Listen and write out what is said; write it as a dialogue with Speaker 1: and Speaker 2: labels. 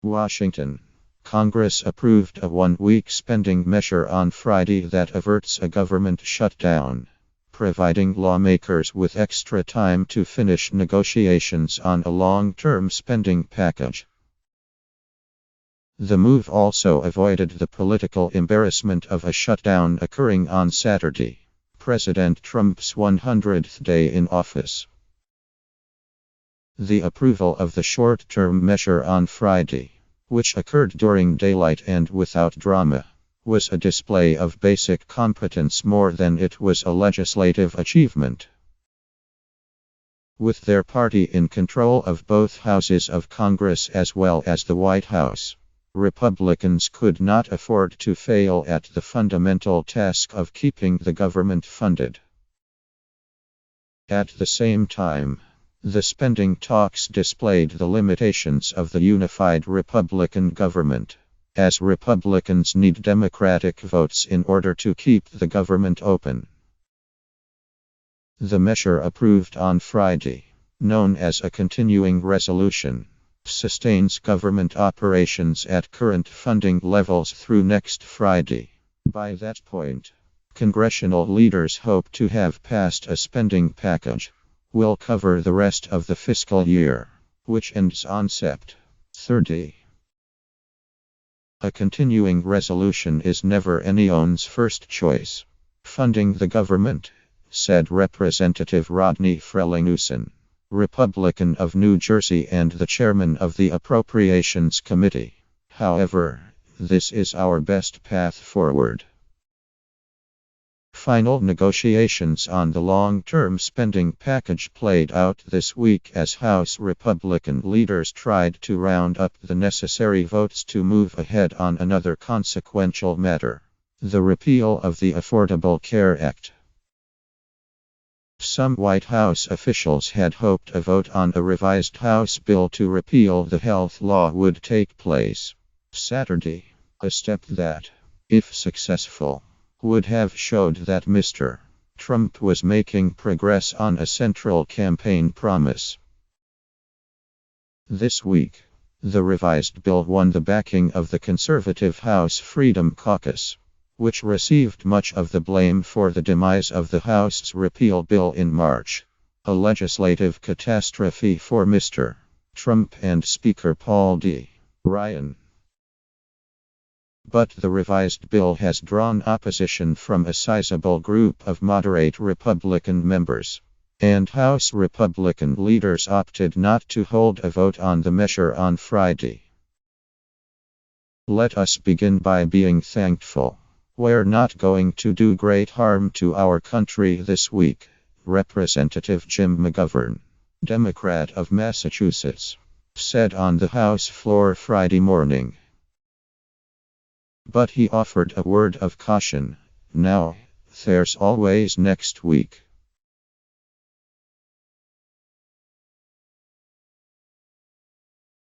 Speaker 1: Washington. Congress approved a one-week spending measure on Friday that averts a government shutdown, providing lawmakers with extra time to finish negotiations on a long-term spending package. The move also avoided the political embarrassment of a shutdown occurring on Saturday, President Trump's 100th day in office. The approval of the short-term measure on Friday, which occurred during daylight and without drama, was a display of basic competence more than it was a legislative achievement. With their party in control of both houses of Congress as well as the White House, Republicans could not afford to fail at the fundamental task of keeping the government funded. At the same time, the spending talks displayed the limitations of the unified Republican government, as Republicans need Democratic votes in order to keep the government open. The measure approved on Friday, known as a continuing resolution, sustains government operations at current funding levels through next Friday. By that point, congressional leaders hope to have passed a spending package will cover the rest of the fiscal year, which ends on Sept. 30. A continuing resolution is never anyone's first choice. Funding the government, said Representative Rodney Frelinghuysen, Republican of New Jersey and the chairman of the Appropriations Committee. However, this is our best path forward. Final negotiations on the long-term spending package played out this week as House Republican leaders tried to round up the necessary votes to move ahead on another consequential matter: the repeal of the Affordable Care Act. Some White House officials had hoped a vote on a revised House bill to repeal the health law would take place Saturday, a step that, if successful, would have showed that Mr. Trump was making progress on a central campaign promise. This week, the revised bill won the backing of the conservative House Freedom Caucus, which received much of the blame for the demise of the House's repeal bill in March, a legislative catastrophe for Mr. Trump and Speaker Paul D. Ryan. But the revised bill has drawn opposition from a sizable group of moderate Republican members, and House Republican leaders opted not to hold a vote on the measure on Friday. Let us begin by being thankful. We're not going to do great harm to our country this week, Representative Jim McGovern, Democrat of Massachusetts, said on the House floor Friday morning. But he offered a word of caution: now, there's always next week.